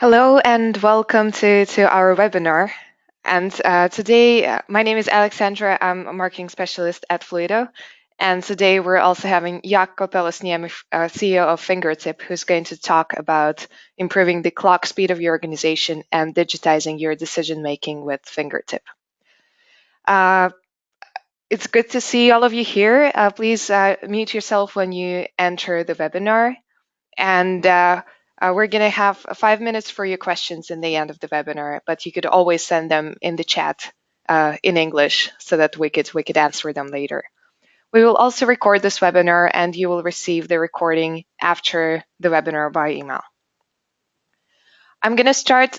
Hello and welcome to our webinar. And today, my name is Alexandra. I'm a marketing specialist at Fluido. And today we're also having Jaakko Pellosniemi, CEO of Fingertip, who's going to talk about improving the clock speed of your organization and digitizing your decision-making with Fingertip. It's good to see all of you here. Please mute yourself when you enter the webinar. And we're going to have 5 minutes for your questions in the end of the webinar, but you could always send them in the chat in English so that we could answer them later. We will also record this webinar and you will receive the recording after the webinar by email. I'm going to start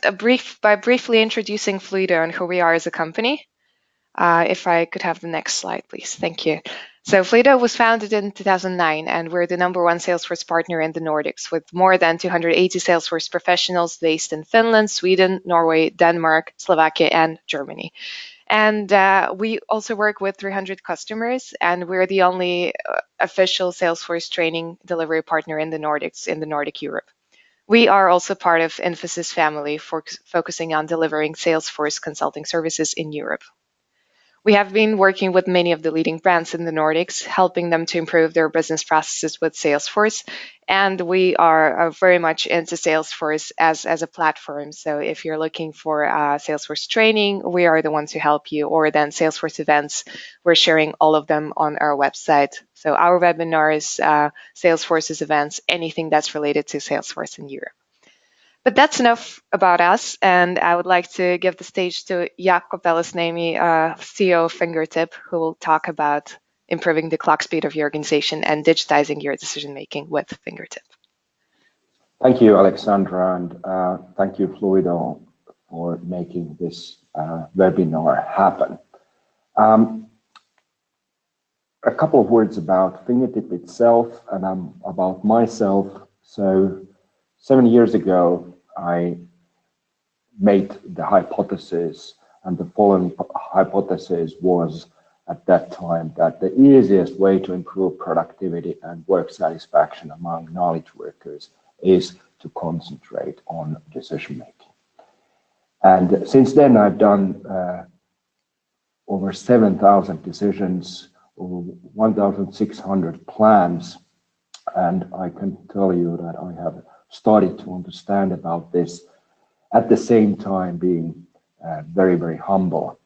by briefly introducing Fluido and who we are as a company. If I could have the next slide, please. Thank you. So Fluido was founded in 2009, and we're the #1 Salesforce partner in the Nordics with more than 280 Salesforce professionals based in Finland, Sweden, Norway, Denmark, Slovakia, and Germany. And we also work with 300 customers, and we're the only official Salesforce training delivery partner in the Nordics, in the Nordic Europe. We are also part of Infosys family, focusing on delivering Salesforce consulting services in Europe. We have been working with many of the leading brands in the Nordics, helping them to improve their business processes with Salesforce. And we are very much into Salesforce as a platform. So if you're looking for Salesforce training, we are the ones who help you, or then Salesforce events, we're sharing all of them on our website. So our webinars, Salesforce's events, anything that's related to Salesforce in Europe. But that's enough about us, and I would like to give the stage to Jaakko Pellosniemi, CEO of Fingertip, who will talk about improving the clock speed of your organization and digitizing your decision-making with Fingertip. Thank you, Alexandra, and thank you, Fluido, for making this webinar happen. A couple of words about Fingertip itself and about myself. So 7 years ago, I made the hypothesis, and the following hypothesis was at that time that the easiest way to improve productivity and work satisfaction among knowledge workers is to concentrate on decision making. And since then, I've done over 7,000 decisions, over 1,600 plans, and I can tell you that I have started to understand about this, at the same time being very, very humble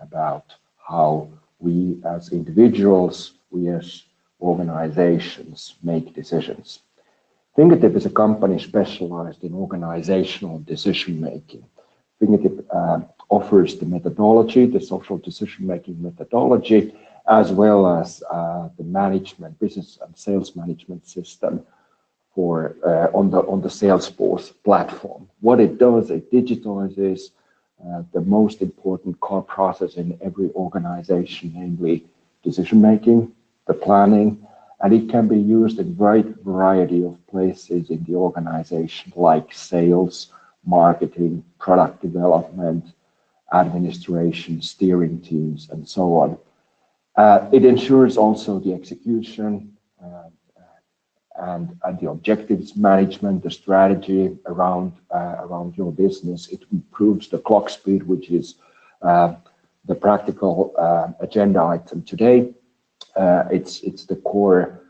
about how we as individuals, we as organizations make decisions. Fingertip is a company specialized in organizational decision making. Fingertip offers the methodology, the social decision making methodology, as well as the management, business and sales management system for on the Salesforce platform. What it does, it digitizes the most important core process in every organization, namely decision making, the planning, and it can be used in a wide variety of places in the organization, like sales, marketing, product development, administration, steering teams, and so on. It ensures also the execution and the objectives management, the strategy around your business. It improves the clock speed, which is the practical agenda item today. It's the core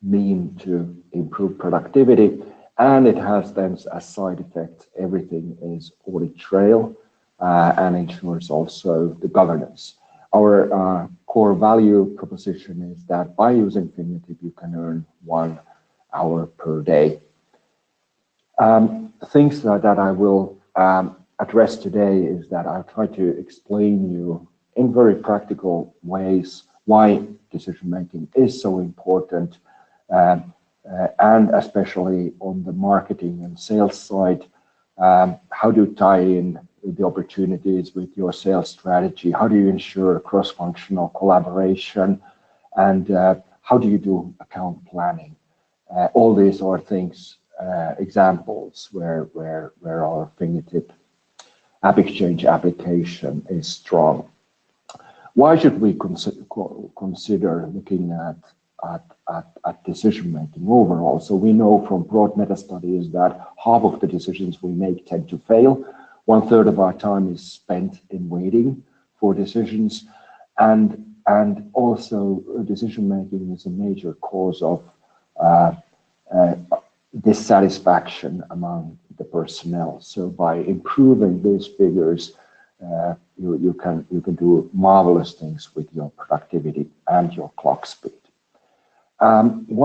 mean to improve productivity, and it has then as side effect everything is audit trail and ensures also the governance. Our core value proposition is that by using Fingertip, you can earn 1 hour per day. Things that I will address today is that I'll try to explain you in very practical ways why decision making is so important, and especially on the marketing and sales side, how to tie in the opportunities with your sales strategy, how do you ensure cross-functional collaboration, and how do you do account planning. All these are things, examples where our Fingertip AppExchange application is strong. Why should we consider looking at decision making overall. So we know from broad meta studies that half of the decisions we make tend to fail. 1/3 of our time is spent in waiting for decisions, and also decision making is a major cause of dissatisfaction among the personnel. So by improving these figures, you can do marvelous things with your productivity and your clock speed.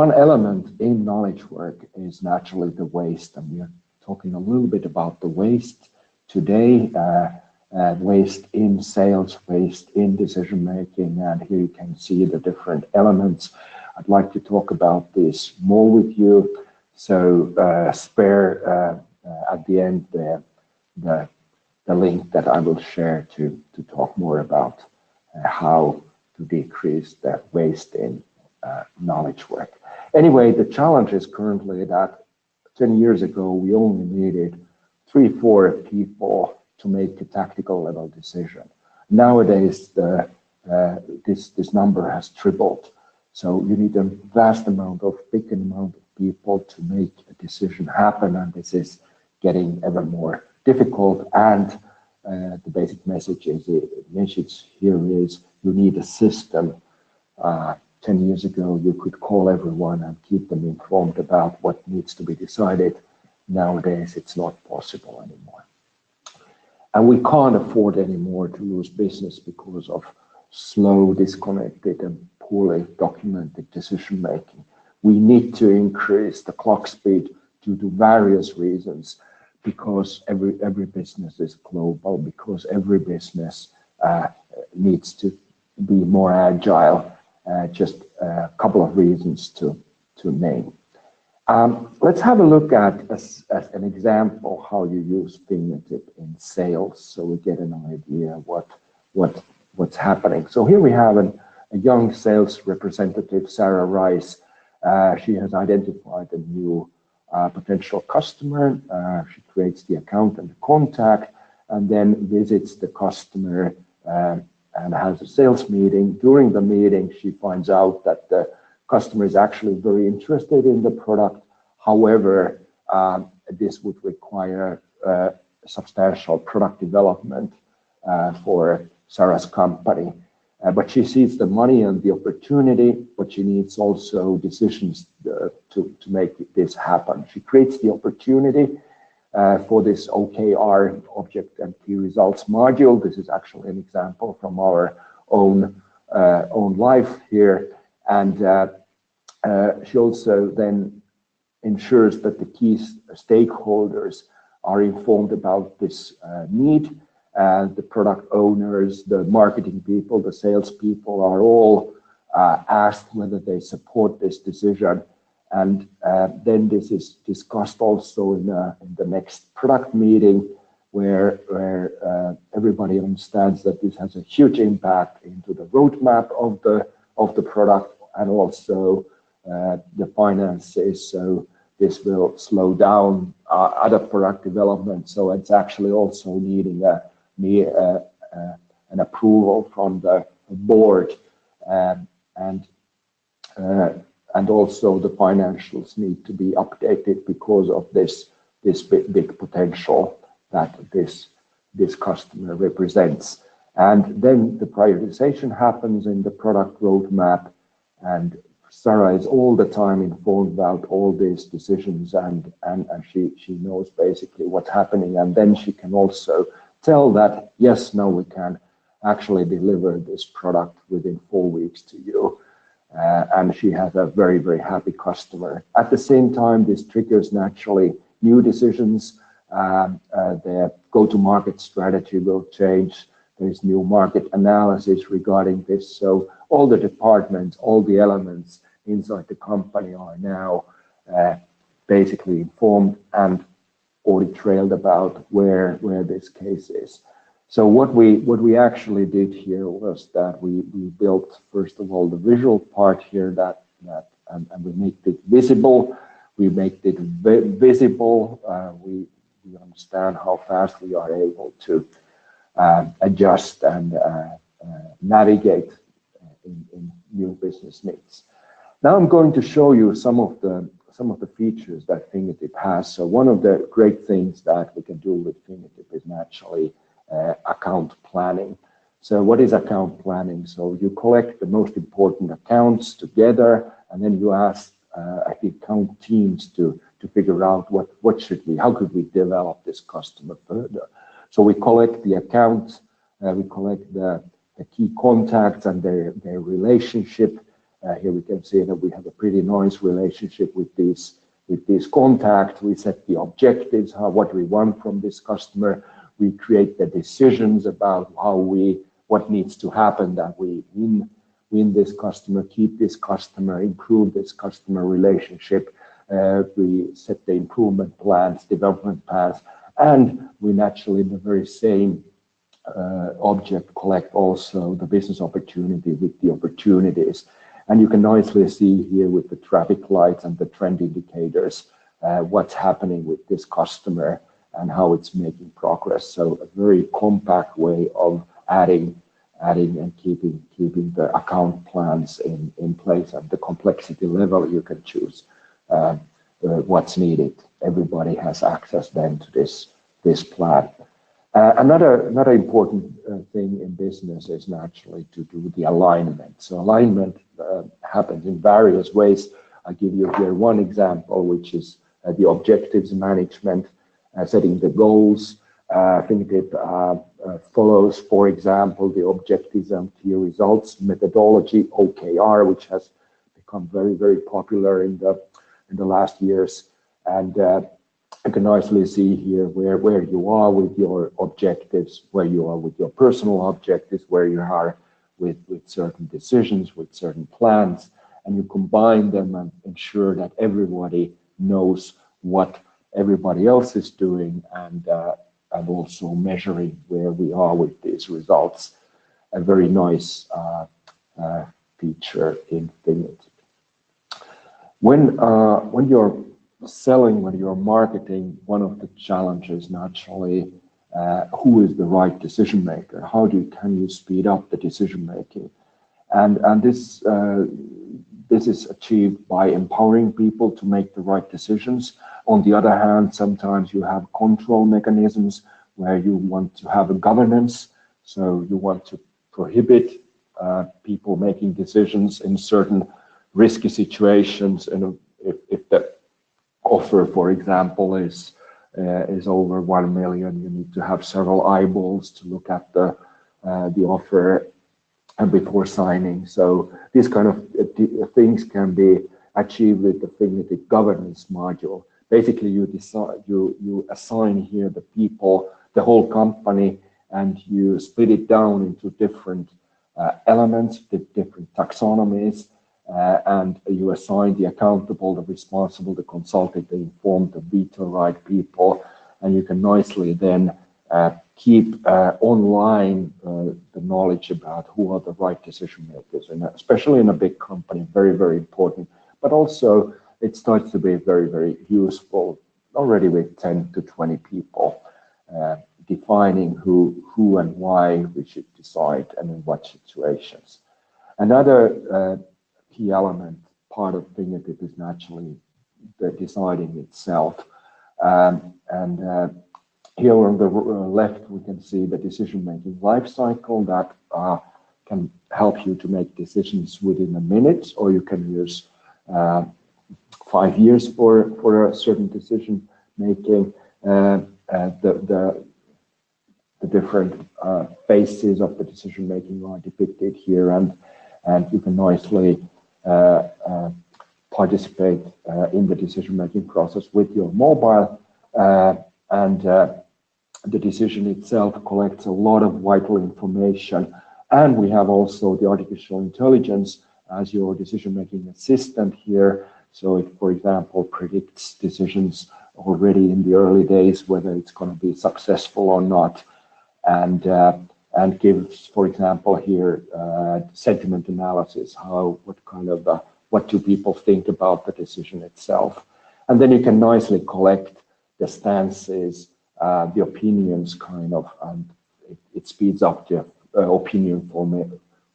One element in knowledge work is naturally the waste, and we are talking a little bit about the waste today. Waste in sales, waste in decision making, and here you can see the different elements. I'd like to talk about this more with you, so spare at the end the link that I will share to talk more about how to decrease the waste in knowledge work. Anyway, the challenge is currently that 10 years ago we only needed 3-4 people to make a tactical level decision. Nowadays, this number has tripled. So you need a vast amount of, big amount of people to make a decision happen, and this is getting ever more difficult. And the basic message here is you need a system. 10 years ago, you could call everyone and keep them informed about what needs to be decided. Nowadays, it's not possible anymore. And we can't afford anymore to lose business because of slow, disconnected, and poorly documented decision making. We need to increase the clock speed due to various reasons, because every business is global, because every business needs to be more agile. Just a couple of reasons to name. Let's have a look at as an example how you use Fingertip in sales, so we get an idea what's happening. So here we have a young sales representative, Sarah Rice. She has identified a new potential customer. She creates the account and the contact, and then visits the customer and has a sales meeting. During the meeting, she finds out that the customer is actually very interested in the product. However, this would require substantial product development for Sarah's company. But she sees the money and the opportunity, but she needs also decisions to make this happen. She creates the opportunity for this OKR, Object and Key Results module. This is actually an example from our own life here. And she also then ensures that the key stakeholders are informed about this need. The product owners, the marketing people, the sales people are all asked whether they support this decision. And then this is discussed also in the next product meeting, where everybody understands that this has a huge impact into the roadmap of the product and also the finances. So this will slow down other product development. So it's actually also needing an approval from the board, and also the financials need to be updated because of this big potential that this customer represents. And then the prioritization happens in the product roadmap, and Sarah is all the time informed about all these decisions, and she knows basically what's happening, and then she can also tell that, yes, now we can actually deliver this product within 4 weeks to you. And she has a very, very happy customer. At the same time, this triggers naturally new decisions. The go-to-market strategy will change. There is new market analysis regarding this. So all the departments, all the elements inside the company are now basically informed and already trailed about where this case is. So what we actually did here was that we built, first of all, the visual part here and we made it visible. We make it visible. We understand how fast we are able to adjust and navigate in new business needs. Now I'm going to show you some of the features that Fingertip has. So one of the great things that we can do with Fingertip is naturally account planning. So what is account planning? So you collect the most important accounts together, and then you ask the account teams to figure out how could we develop this customer further. So we collect the accounts, we collect the key contacts and their relationship. Here we can see that we have a pretty nice relationship with these contacts. We set the objectives, what we want from this customer. We create the decisions about what needs to happen, that we win this customer, keep this customer, improve this customer relationship. We set the improvement plans, development plans, and we naturally, in the very same object, collect also the business opportunity with the opportunities. And you can nicely see here with the traffic lights and the trend indicators what's happening with this customer and how it's making progress. So a very compact way of adding and keeping the account plans in place. At the complexity level, you can choose what's needed. Everybody has access then to this plan. Another important thing in business is naturally to do the alignment. So alignment happens in various ways. I give you here one example, which is the objectives management, setting the goals. Fingertip follows, for example, the objectives and key results methodology, OKR, which has become very, very popular in the last years. And you can nicely see here where you are with your objectives, where you are with your personal objectives, where you are with certain decisions, with certain plans, and you combine them and ensure that everybody knows what everybody else is doing, and also measuring where we are with these results. A very nice feature in Fingertip. When you're selling, when you're marketing, one of the challenges naturally, who is the right decision maker? How can you speed up the decision making? And this is achieved by empowering people to make the right decisions. On the other hand, sometimes you have control mechanisms where you want to have a governance. So you want to prohibit people making decisions in certain risky situations. And if the offer, for example, is over 1 million, you need to have several eyeballs to look at the offer and before signing. So these kind of things can be achieved with the Fingertip governance module. Basically, you assign here the people, the whole company, and you split it down into different elements, different taxonomies, and you assign the accountable, the responsible, the consulted, the informed, the veto right people, and you can nicely then keep online the knowledge about who are the right decision makers, and especially in a big company, very, very important. But also it starts to be very, very useful already with 10 to 20 people, defining who and why we should decide and in what situations. Another key element, part of Fingertip, is naturally the deciding itself. Here on the left, we can see the decision-making life cycle that can help you to make decisions within a minute, or you can use 5 years for a certain decision making. The different phases of the decision making are depicted here, and you can nicely participate in the decision making process with your mobile, and the decision itself collects a lot of vital information. And we have also the artificial intelligence as your decision-making assistant here. So it, for example, predicts decisions already in the early days, whether it's going to be successful or not, and gives, for example, here sentiment analysis. What do people think about the decision itself? And then you can nicely collect the stances, the opinions, and it speeds up the opinion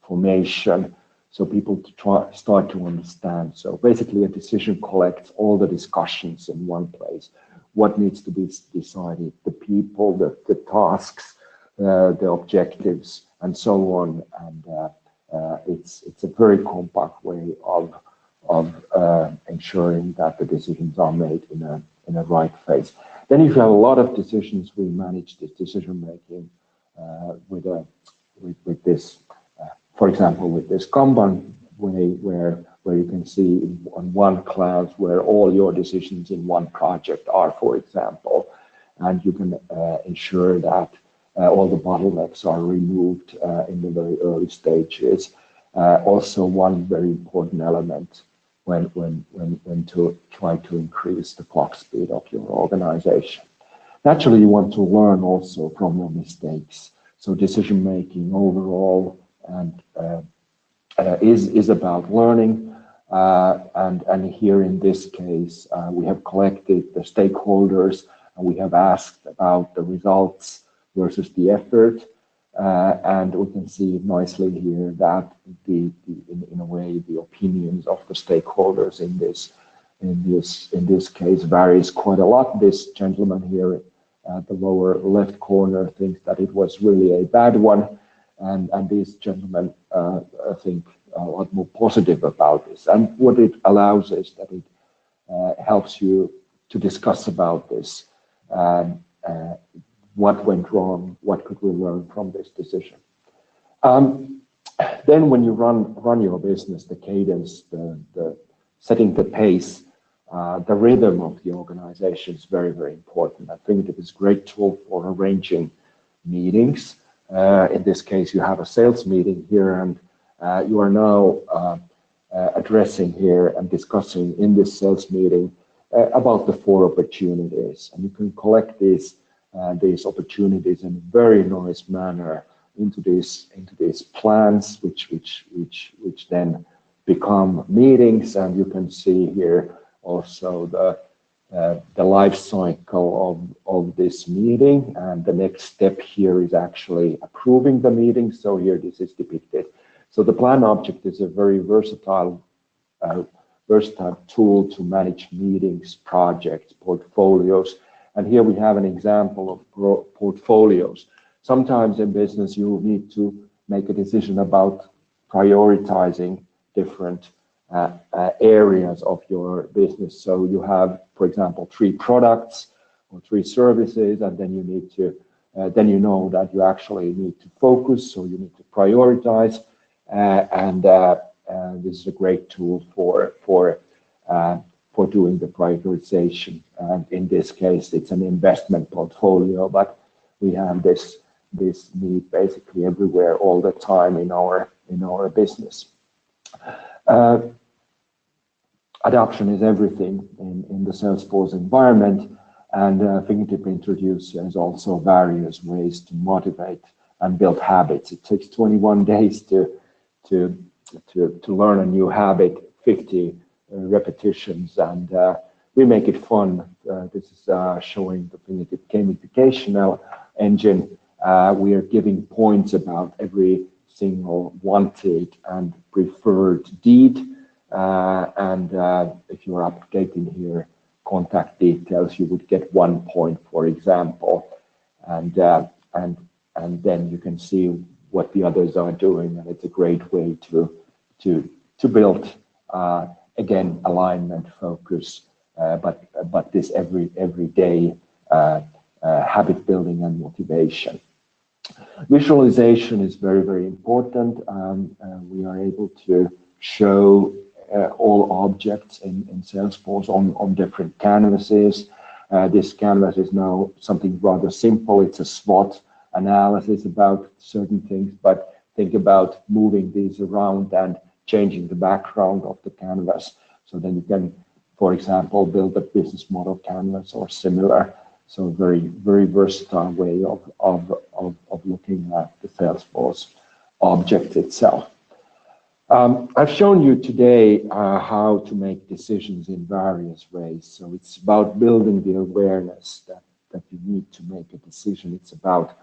formation. so people to start to understand. So basically a decision collects all the discussions in one place. What needs to be decided, the people, the tasks, the objectives, and so on. And it's a very compact way of ensuring that the decisions are made in a right phase. Then if you have a lot of decisions, we manage this decision making with this, for example, with this Kanban way where you can see on one class where all your decisions in one project are, for example, and you can ensure that all the bottlenecks are removed in the very early stages. Also, one very important element when to try to increase the clock speed of your organization. Naturally, you want to learn also from your mistakes. So decision making overall and is about learning. And here in this case, we have collected the stakeholders and we have asked about the results versus the effort. And we can see nicely here that in a way the opinions of the stakeholders in this case varies quite a lot. This gentleman here at the lower left corner thinks that it was really a bad one, and these gentlemen think a lot more positive about this. And what it allows is that it helps you to discuss about this. What went wrong? What could we learn from this decision? Then when you run your business, the cadence, the setting the pace, the rhythm of the organization is very, very important. I think it is a great tool for arranging meetings. In this case, you have a sales meeting here, and you are now addressing here and discussing in this sales meeting about the 4 opportunities. And you can collect these opportunities in a very nice manner into these plans, which then become meetings. And you can see here also the life cycle of this meeting. And the next step here is actually approving the meeting. So here this is depicted. So the plan object is a very versatile tool to manage meetings, projects, portfolios. And here we have an example of portfolios. Sometimes in business, you need to make a decision about prioritizing different areas of your business. So you have, for example, 3 products or 3 services, and then you need to, then you know that you actually need to focus, so you need to prioritize. And this is a great tool for doing the prioritization. And in this case, it's an investment portfolio, but we have this need basically everywhere all the time in our business. Adoption is everything in the Salesforce environment, and Fingertip introduces also various ways to motivate and build habits. It takes 21 days to learn a new habit, 50 repetitions, and we make it fun. This is showing the Fingertip gamification engine. We are giving points about every single wanted and preferred deed. And if you're updating here contact details, you would get 1 point, for example. And then you can see what the others are doing, and it's a great way to build again alignment, focus, but this everyday habit building and motivation. Visualization is very, very important. We are able to show all objects in Salesforce on different canvases. This canvas is now something rather simple. It's a SWOT analysis about certain things, but think about moving these around and changing the background of the canvas. So then you can, for example, build a business model canvas or similar. So very, very versatile way of looking at the Salesforce object itself. I've shown you today how to make decisions in various ways. So it's about building the awareness that you need to make a decision. It's about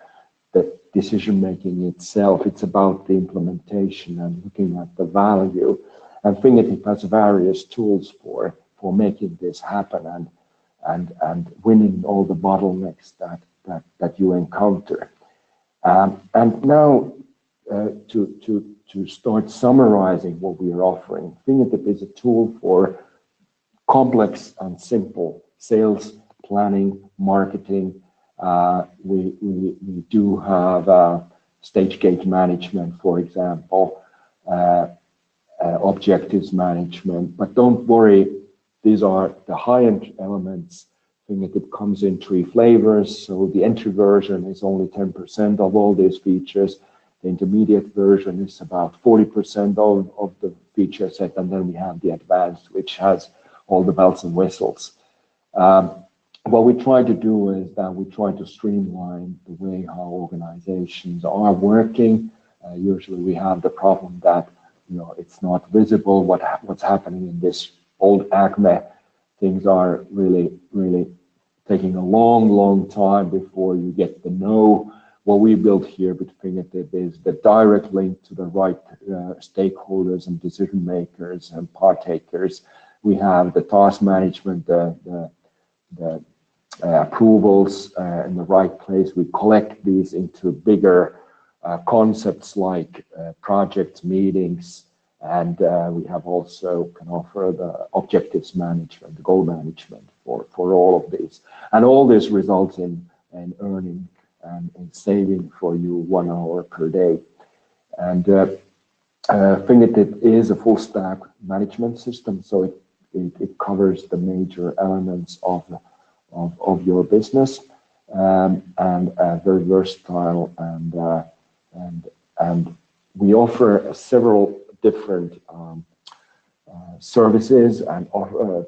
the decision making itself. It's about the implementation and looking at the value. And Fingertip has various tools for making this happen and winning all the bottlenecks that you encounter. And now to start summarizing what we are offering, Fingertip is a tool for complex and simple sales, planning, marketing. We do have stage gate management, for example, objectives management, but don't worry, these are the high-end elements. Fingertip comes in 3 flavors, so the entry version is only 10% of all these features. The intermediate version is about 40% of the feature set, and then we have the advanced, which has all the bells and whistles. What we try to do is that we try to streamline the way how organizations are working. Usually we have the problem that it's not visible what's happening in this old Acme. Things are really taking a long time before you get to know. What we built here with Fingertip is the direct link to the right stakeholders and decision makers and partakers. We have the task management, the approvals in the right place. We collect these into bigger concepts like projects, meetings, and we have also can offer the objectives management, the goal management for all of these. And all this results in earning and saving for you 1 hour per day. And Fingertip is a full stack management system, so it covers the major elements of your business, and very versatile, and we offer several different services and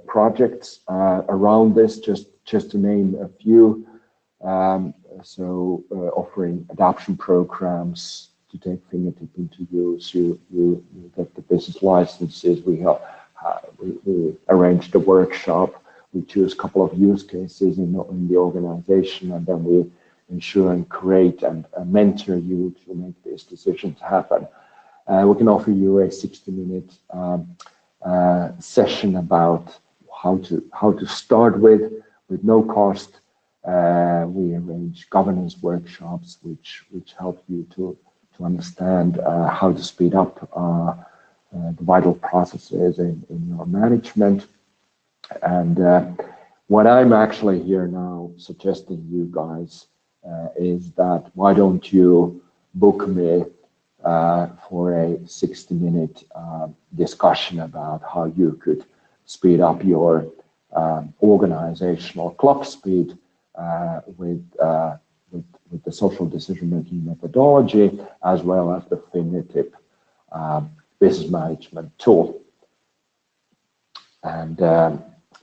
projects around this, just to name a few. Offering adoption programs to take Fingertip into use. You get the business licenses. We arrange the workshop. We choose a couple of use cases in the organization, and then we ensure and create and mentor you to make these decisions happen. We can offer you a 60-minute session about how to start with no cost. We arrange governance workshops which help you to understand how to speed up the vital processes in your management. And what I'm actually here now suggesting you guys is that why don't you book me for a 60-minute discussion about how you could speed up your organizational clock speed with the social decision-making methodology, as well as the Fingertip business management tool. And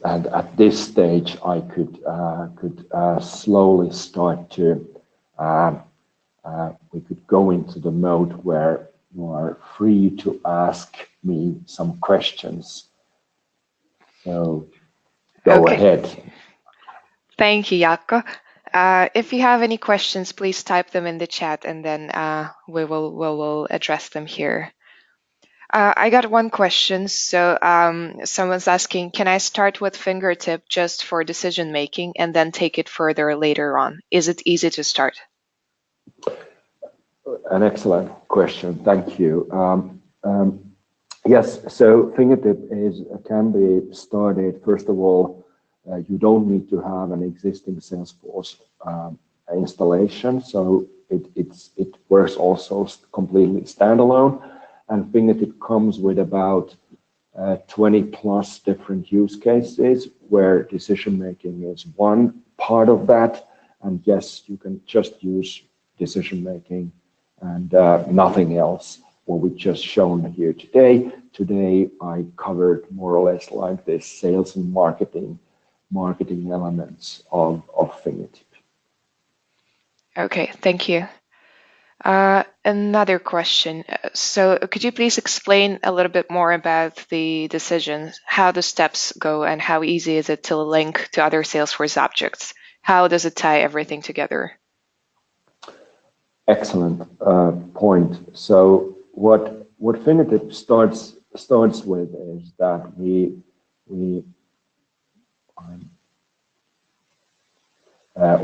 at this stage, I could slowly start to we could go into the mode where you are free to ask me some questions. So go ahead. Thank you, Jaakko. If you have any questions, please type them in the chat, and then we will address them here. I got one question. So someone's asking, can I start with Fingertip just for decision making and then take it further later on? Is it easy to start? An excellent question. Thank you. Yes, so Fingertip can be started. First of all, you don't need to have an existing Salesforce installation, so it works also completely standalone. And Fingertip comes with about 20 plus different use cases where decision making is one part of that. And yes, you can just use decision making and nothing else. What we've just shown here today. Today I covered more or less like this sales and marketing elements of Fingertip. Okay, thank you. Another question. So could you please explain a little bit more about the decisions, how the steps go, and how easy is it to link to other Salesforce objects? How does it tie everything together? Excellent point. So what Fingertip starts with is that we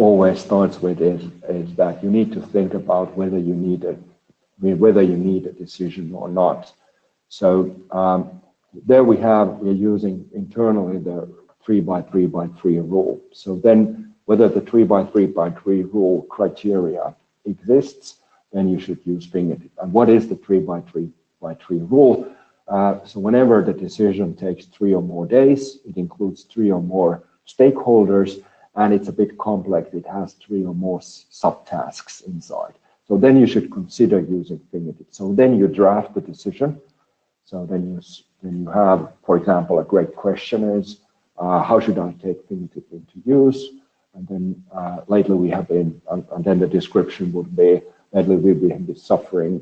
always starts with is that you need to think about whether you need a decision or not. So there we're using internally the 3 by 3 by 3 rule. So then whether the 3 by 3 by 3 rule criteria exists, then you should use Fingertip. And what is the 3 by 3 by 3 rule? So whenever the decision takes 3 or more days, it includes 3 or more stakeholders, and it's a bit complex. It has 3 or more subtasks inside. So then you should consider using Fingertip. So then you draft the decision. So then you have, for example, a great question is, how should I take Fingertip into use? And then lately we have been, and then the description would be, lately we've been suffering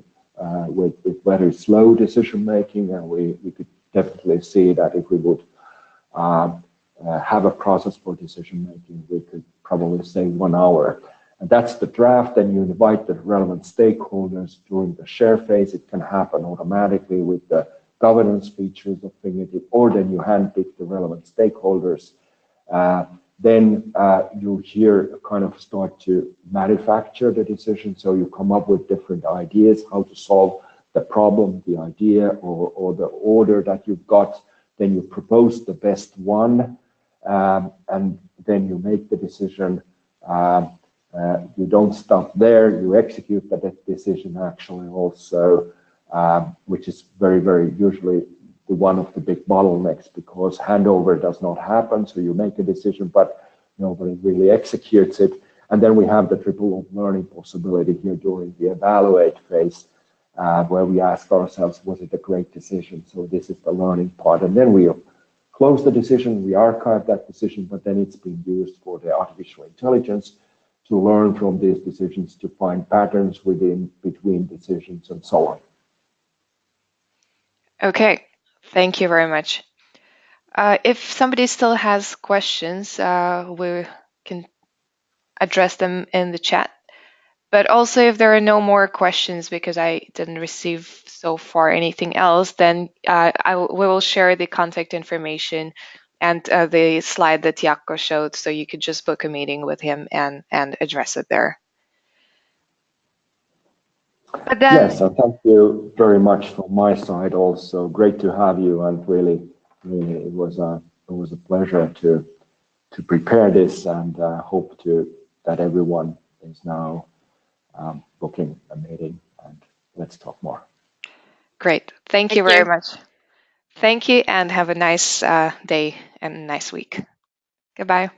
with very slow decision making, and we could definitely see that if we would have a process for decision making, we could probably save 1 hour. And that's the draft. Then you invite the relevant stakeholders during the share phase. It can happen automatically with the governance features of Fingertip, or then you handpick the relevant stakeholders. Then you here kind of start to manufacture the decision. So you come up with different ideas, how to solve the problem, the idea, or the order that you've got. Then you propose the best one, and then you make the decision. You don't stop there, you execute that decision actually also, which is very, very usually one of the big bottlenecks, because handover does not happen. So you make a decision, but nobody really executes it. And then we have the triple learning possibility here during the evaluate phase, where we ask ourselves, was it a great decision? So this is the learning part. And then we close the decision, we archive that decision, but then it's being used for the artificial intelligence to learn from these decisions, to find patterns between decisions and so on. Okay, thank you very much. If somebody still has questions, we can address them in the chat. But also, if there are no more questions, because I didn't receive so far anything else, then we will share the contact information and the slide that Jaakko showed, so you could just book a meeting with him and address it there. But then, yes, and thank you very much from my side also. Great to have you, and really it was a pleasure to prepare this, and hope that everyone is now booking a meeting, and let's talk more. Great. Thank you very much. Thank you, and have a nice day and a nice week. Goodbye.